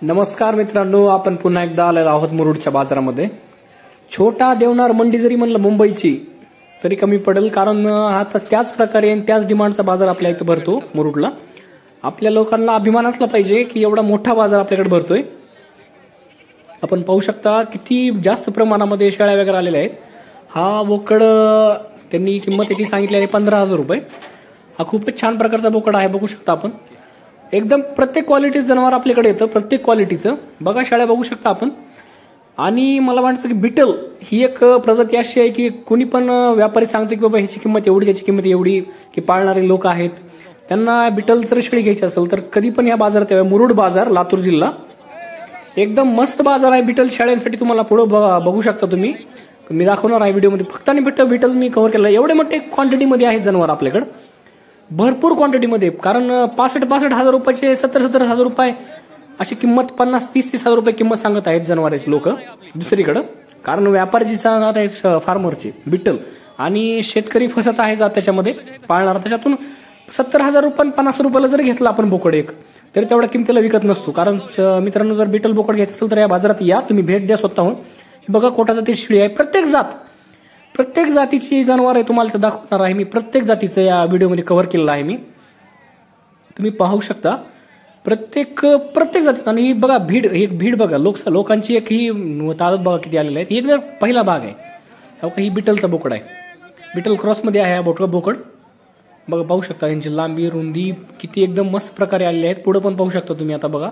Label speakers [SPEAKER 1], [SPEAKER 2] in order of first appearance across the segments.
[SPEAKER 1] नमस्कार मित्रांनो, आपण पुन्हा एकदा आलेलो आहोत मुरुडच्या बाजारामध्ये। छोटा देवनार मंडी जरी म्हणलं मुंबईची तरी कमी पडेल, कारण आता त्याच प्रकारे आणि त्याच डिमांडचा बाजार आपल्या इथे भरतो मुरुडला। आपल्या लोकांना अभिमान असला पाहिजे की एवढा मोठा बाजार आपल्याकडे भरतोय। आपण पाहू शकता किती जास्त प्रमाणामध्ये शेळ्या वगैरे आलेल्या आहेत। हा बोकड त्यांनी किंमत त्याची सांगितली आहे 15,000 रुपये। हा खूपच छान प्रकारचा बोकड आहे, बघू शकता आपण। एकदम प्रत्येक क्वालिटीचं जनावर आपल्याकडे येतं, प्रत्येक क्वालिटीचं। बघा शेळ्या बघू शकता आपण। आणि मला वाटतं की बिटल ही एक प्रजाती अशी आहे की कोणी पण व्यापारी सांगते की बाबा ह्याची किंमत एवढी, त्याची किंमत एवढी, की पाळणारे लोक आहेत त्यांना बिटल जर शेळी घ्यायची असेल तर कधी पण या बाजारात यावे। मुरुड बाजार, लातूर जिल्हा, एकदम मस्त बाजार आहे बिटल शेळ्यांसाठी। तुम्हाला पुढे बघू शकता तुम्ही, मी दाखवणार आहे व्हिडिओमध्ये। फक्त आणि बिटल मी कव्हर केलं। एवढे मोठे क्वांटिटीमध्ये आहेत जनावर आपल्याकडे, भरपूर क्वांटिटीमध्ये। कारण 65,000 रुपयाचे 70,000 रुपये अशी किंमत, 50,000-30,000 रुपये किंमत सांगत आहेत जनावरांची लोक दुसरीकडे। कारण व्यापारीची सांगत आहेत फार्मरची बिटल, आणि शेतकरी फसत आहे त्याच्यामध्ये पाळणारा। त्याच्यातून 70,000 रुपये 50 रुपयाला जर घेतला आपण बोकड एक, तर तेवढ्या किमतीला विकत नसतो। कारण मित्रांनो, जर बिटल बोकड घ्यायचं असेल तर या बाजारात या, तुम्ही भेट द्या स्वतःहून। बघा कोटा जाती शेळी आहे, प्रत्येक जातीची जनावर आहे तुम्हाला दाखवणार आहे मी। प्रत्येक जातीचं या व्हिडिओमध्ये कव्हर केलेलं आहे मी, तुम्ही पाहू शकता। प्रत्येक जातीत। आणि बघा भीड बघा, लोकांची एक ही तादाद बघा किती आलेली आहे। एक पहिला भाग आहे, ही बिटलचा बोकड आहे, बिटल क्रॉसमध्ये आहे हा बोकड। बघा पाहू शकता यांची लांबी रुंदी किती एकदम मस्त प्रकारे आलेली आहेत। पुढे पण पाहू शकता तुम्ही। आता बघा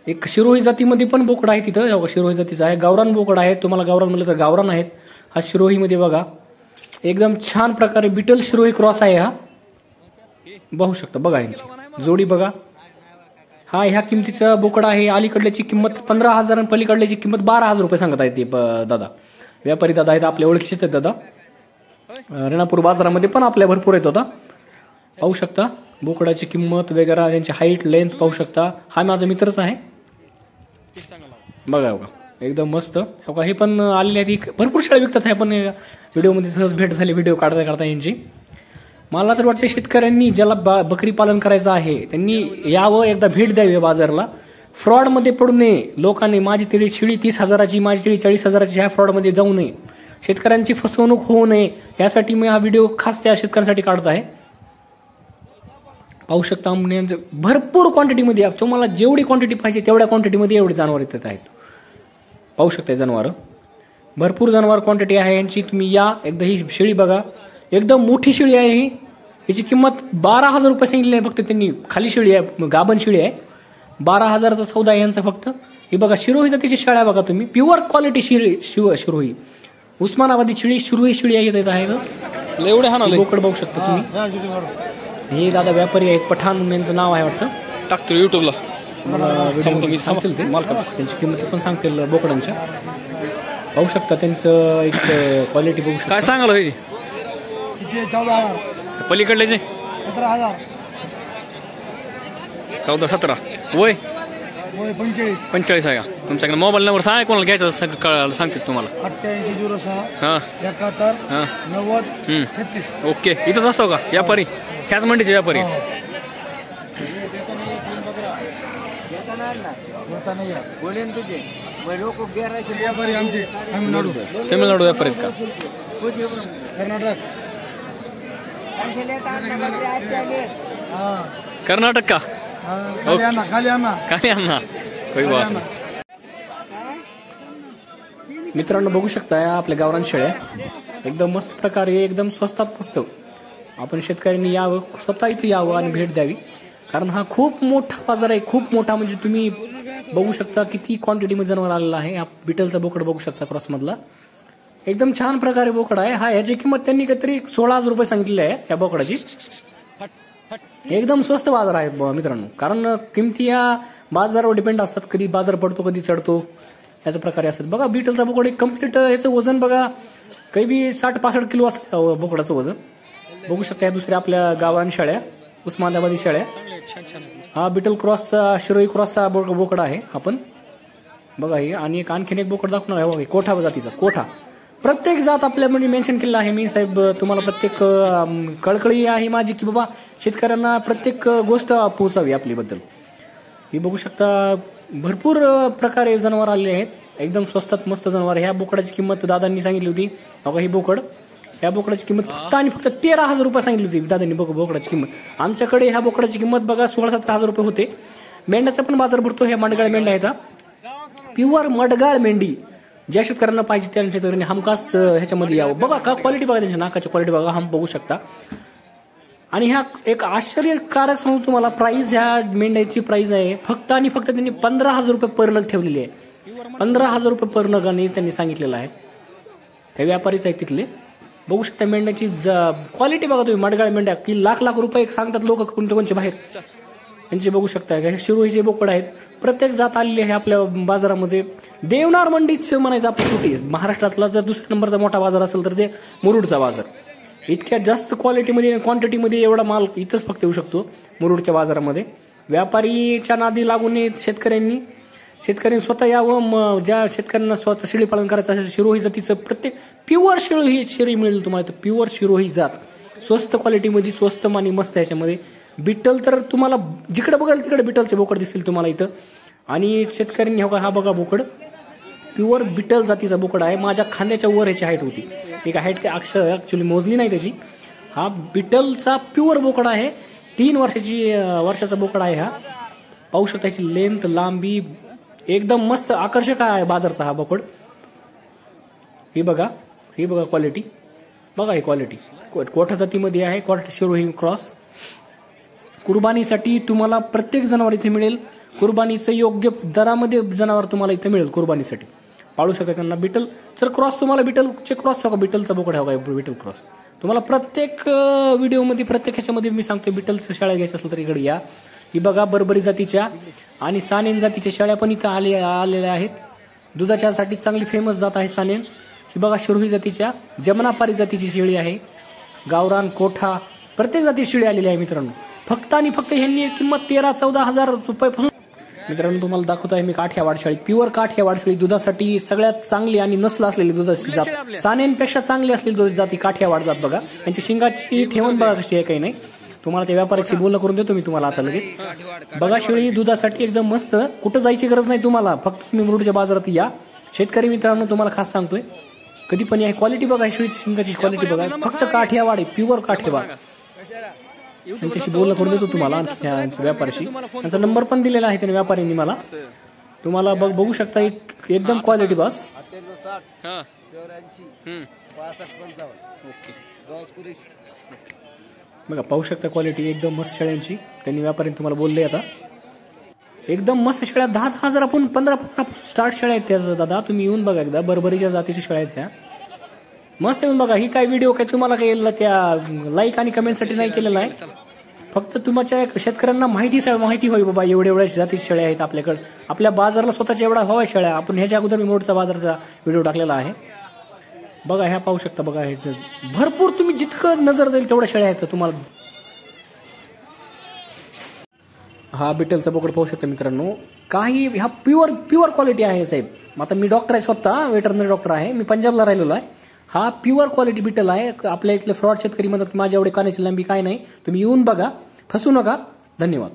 [SPEAKER 1] एक शिरोही जातीमध्ये पण बोकड आहे तिथं, शिरोही जातीचा आहे। गावरान बोकड आहे, तुम्हाला गावरान म्हणलं तर गावरान आहेत। हा शिरोहीमध्ये बघा एकदम छान प्रकारे बिटल शिरोही क्रॉस आहे हा, बघू शकता। बघा यांची जोडी बघा। हा ह्या किमतीचा बोकड आहे। अलीकडल्याची किंमत 15,000 आणि पलीकडल्याची किंमत 12,000 रुपये सांगत आहेत ते दादा, व्यापारी दादा आहेत, आपल्या ओळखीचेच आहेत दादा। रेणापूर बाजारामध्ये पण आपल्या भरपूर आहेत दादा, पाहू शकता। बोकडाची किंमत वगैरे, त्यांची हाईट लेंथ पाहू शकता। हा माझा मित्रच आहे, बघा एकदम मस्त। हे पण आलेले आहेत, भरपूर शेळ्या विकतात आहे। पण व्हिडिओमध्ये सहज भेट झाली व्हिडिओ काढता यांची। मला तर वाटतं शेतकऱ्यांनी ज्याला बकरी पालन करायचं आहे त्यांनी यावं, एकदा भेट द्यावी बाजारला। फ्रॉड मध्ये पडू नये लोकांनी। माझी तरी शेळी 30,000ची, माझी शेळी 40,000ची, ह्या फ्रॉड मध्ये जाऊ नये, शेतकऱ्यांची फसवणूक होऊ नये, यासाठी मी हा व्हिडिओ खास त्या शेतकऱ्यांसाठी काढत आहे। पाहू शकता भरपूर क्वांटिटीमध्ये, तुम्हाला जेवढी क्वांटिटी पाहिजे तेवढ्या क्वांटिटीमध्ये एवढे जनावर येत आहेत। पाहू शकता जनावर, भरपूर जनावर क्वांटिटी आहे यांची। तुम्ही या एकदा। ही शेळी बघा, एकदम मोठी शेळी आहे ही। याची किंमत 12,000 रुपये सांगितली आहे फक्त त्यांनी। खाली शेळी आहे, गाभण शेळी आहे, 12,000चा सौदा आहे यांचा फक्त। ही बघा शिरोही जातीची शेळ्या बघा तुम्ही, प्युअर क्वालिटी शिरोही, उस्मानाबादी शिरोही शेळी आहे। एवढे हा बोकड बघू शकता तुम्ही। हे दादा व्यापारी आहेत, पठाण यांचं नाव आहे वाटतं, टाकतो युट्यूबला, सांगतील ते मालक, त्यांची किंमत पण सांगतील बोकडांच्या। पाहू शकता त्यांचं एक क्वालिटी बघू शकता। काय सांगाल
[SPEAKER 2] 14,000,
[SPEAKER 1] पलीकडल्याचे
[SPEAKER 2] 17,000,
[SPEAKER 1] 14-17, वय 45 आहे का? तुमच्याकडे मोबाईल नंबर सांगा, कोणाला घ्यायचं सांगतील तुम्हाला।
[SPEAKER 2] 8806 71 90 36।
[SPEAKER 1] ओके, इथंच असतो का व्यापारी, ह्याच मंडीचे व्यापारी? तमिळनाडू व्यापारी आहेत का? कर्नाटक का? खाली आणा। मित्रांनो बघू शकता आपल्या गावरान शेळ्या एकदम मस्त प्रकारे, एकदम स्वस्तात मस्त। आपण शेतकऱ्यांनी यावं, स्वतः इथे यावं आणि भेट द्यावी, कारण हा खूप मोठा बाजार आहे, खूप मोठा। म्हणजे तुम्ही बघू शकता किती क्वांटिटी मध्ये जनावर आलेला आहे। हा बिटलचा बोकड बघू शकता क्रॉस मधला, एकदम छान प्रकारे बोकड आहे हा। याची किंमत त्यांनी काहीतरी 16,000 रुपये सांगितलेली आहे या बोकडाची। एकदम स्वस्त बाजार आहे मित्रांनो, कारण किमती या बाजारावर डिपेंड असतात, कधी बाजार पडतो कधी चढतो, याच्या प्रकारे असतात। बघा बिटलचा बोकड एक कम्प्लीट, याचं वजन बघा काही बी 60-65 किलो असतं बोकडाचं वजन, बघू शकता। या दुसऱ्या आपल्या गावान शेळ्या, उस्मानाबादी शेळ्या। हा बिटल क्रॉसचा, शिरोही क्रॉसचा बोकड आहे आपण, बघा हे। आणि आणखीन एक बोकड दाखवणार आहे, कोठा जातीचा कोठा। प्रत्येक जात आपल्यामध्ये मेन्शन केलेला आहे मी साहेब। तुम्हाला प्रत्येक कळकळी आहे माझी की बाबा शेतकऱ्यांना प्रत्येक गोष्ट पोहोचावी आपल्याबद्दल। हे बघू शकता भरपूर प्रकारे जनावर आलेले आहेत, एकदम स्वस्तात मस्त जनावर. ह्या बोकडाची किंमत दादांनी सांगितली होती. बघा ही बोकड, ह्या बोकडाची किंमत फक्त आणि फक्त 13,000 रुपये सांगितली होती दादांनी. बघा बोकडाची किंमत. आमच्याकडे ह्या बोकडाची किंमत बघा 16-17,000 रुपये होते. मेंढ्याचा पण बाजार भरतो. ह्या मडगाळ मेंढ्या आहेत, प्युअर मडगाळ मेंढी. ज्या शेतकऱ्यांना पाहिजे त्या शेतकऱ्यांनी हमखास ह्याच्यामध्ये यावं. बघा का क्वालिटी बघा, त्यांच्या नाकाची क्वालिटी बघा, हम बघू शकता. आणि ह्या एक आश्चर्यकारक सांगू तुम्हाला, प्राइस ह्या मेंढ्याची प्राइस आहे फक्त आणि फक्त त्यांनी 15,000 रुपये पर नग ठेवलेली आहे. 15,000 रुपये पर नगाने त्यांनी सांगितलेलं आहे. हे व्यापारीच आहेत तिथले. बघू शकता मेंढ्याची क्वालिटी बघा तुम्ही. मडगाळ मेंढ्या की लाख रुपये सांगतात लोक कोणते बाहेर. यांचे बघू शकता हे शिरोईचे बोकड आहेत. प्रत्येक जात आलेली आहे आपल्या बाजारामध्ये. देवनार मंडीच म्हणायचं आपण छोटी. महाराष्ट्रातला जर दुसऱ्या नंबरचा मोठा बाजार असेल तर ते मुरुडचा बाजार. इतक्या जास्त क्वालिटीमध्ये क्वांटिटीमध्ये एवढा माल इथंच फक्त येऊ शकतो मुरुडच्या बाजारामध्ये. व्यापारीच्या नादी लागू नये शेतकऱ्यांनी स्वतः यावं. ज्या शेतकऱ्यांना स्वतः शेळी पालन करायचं असेल, शिरोही जातीचं प्रत्येक प्युअर शेळी मिळेल तुम्हाला. तर प्युअर शिरोही जात स्वस्त क्वालिटीमध्ये, स्वस्त आणि मस्त ह्याच्यामध्ये. बिटल तर तुम्हाला जिकडे बघाल तिकडे बिटलचे बोकड दिसतील तुम्हाला इथं. आणि शेतकऱ्यांनी हा बघा बोकड प्युअर बिटल जातीचा बोकड आहे. माझ्या खांद्याच्या वर ह्याची हाईट होती. एक हाईट ऍक्च्युली मोजली नाही त्याची. हा बिटलचा प्युअर बोकड आहे. 3 वर्षाचा बोकड आहे हा. पाहू शकता याची लेंथ, लांबी एकदम मस्त आकर्षक आहे बाजारचा हा बोकड. ही बघा क्वालिटी बघा. ही क्वालिटी कोठा जातीमध्ये आहे. कोठा शिरोही क्रॉस. कुर्बानीसाठी तुम्हाला प्रत्येक जनावर इथे मिळेल. कुर्बानीचं योग्य दरामध्ये जनावर तुम्हाला इथे मिळेल कुर्बानीसाठी. पाळू शकता त्यांना. बिटल जर क्रॉस तुम्हाला बिटलचे क्रॉस हवा, बिटलचा बोकड हवा, बिटल क्रॉस तुम्हाला प्रत्येक व्हिडिओमध्ये प्रत्येक ह्याच्यामध्ये मी सांगतो. बिटलच्या शेळ्या घ्यायच्या असेल तर इकडे या. ही बघा बरबरी जातीच्या आणि सानेन जातीच्या शेळ्या पण इथं आलेल्या आहेत. दुधाच्यासाठी चांगली फेमस जात आहे सानेन. ही बघा शिरोही जातीच्या जमनापारी जातीची शेळी आहे. गावरान, कोठा प्रत्येक जाती शेळी आलेली आहे मित्रांनो. फक्त आणि फक्त ह्यांनी किंमत 13-14,000 रुपयापासून. मित्रांनो तुम्हाला दाखवत आहे मी काठियावाड शेळी. प्युअर काठियावाड शेळी. दुधासाठी सगळ्यात चांगली आणि नस्ल असलेली दुधाची जात. सानेनपेक्षा चांगली असलेली दुधाची जाती काठियावाड जात बघा. यांची शिंगाची ठेवण बघा कशी आहे काही नाही. तुम्हाला त्या व्यापाऱ्याशी बोलणं करून देतो मी तुम्हाला आता लगेच. बघा शेळी दुधासाठी एकदम मस्त. कुठं जायची गरज नाही तुम्हाला. फक्त तुम्ही मुरुडच्या बाजारात या. शेतकरी मित्रांनो तुम्हाला खास सांगतोय कधी पण या. क्वालिटी बघा शेळीची शिंगाची क्वालिटी बघा. फक्त काठियावाड आहे, प्युअर काठियावाड. त्यांच्याशी बोलणं करून देतो तुम्हाला व्यापाऱ्याशी. त्यांचा नंबर पण दिलेला आहे त्याने व्यापाऱ्यांनी मला. तुम्हाला बघू शकता एकदम क्वालिटी बस. बघा पाहू शकता क्वालिटी एकदम मस्त शेळ्यांची. त्यांनी व्यापाऱ्यांनी तुम्हाला बोलले आता एकदम मस्त शेळ्या. 10,000 आपण 15 स्टार्ट शेळ्या आहेत त्या दादा. तुम्ही येऊन बघा एकदा. बरबरीच्या जातीच्या शेळ्या आहेत ह्या. मस्त येऊन बघा. ही काय व्हिडिओ काय तुम्हाला काही त्या लाईक आणि कमेंटसाठी नाही केलेला आहे. फक्त तुमच्या शेतकऱ्यांना माहिती होई बाबा एवढ्या जातीच्या शेळ्या आहेत आपल्याकडे. आपल्या बाजारला स्वतःच्या एवढा हवा शेळ्या. आपण ह्याच्या अगोदर मी मोठचा बाजारचा व्हिडिओ टाकलेला आहे. बघा ह्या पाहू शकता. बघा ह्याचं भरपूर तुम्ही जितकं नजर जाईल तेवढ्या शेळ्या आहेत तुम्हाला. हा बिटलचा बोकड पाहू शकता मित्रांनो. काही हा प्युअर क्वालिटी आहे साहेब. आता मी डॉक्टर आहे स्वतः, वेटरनरी डॉक्टर आहे. मी पंजाबला राहिलेलो आहे. हा प्युअर क्वालिटी बिटल आहे. आपल्या इथले फ्रॉड शेतकरी म्हणतात की माझ्या एवढे कानाची लांबी काय नाही. तुम्ही येऊन बघा, फसू नका. धन्यवाद.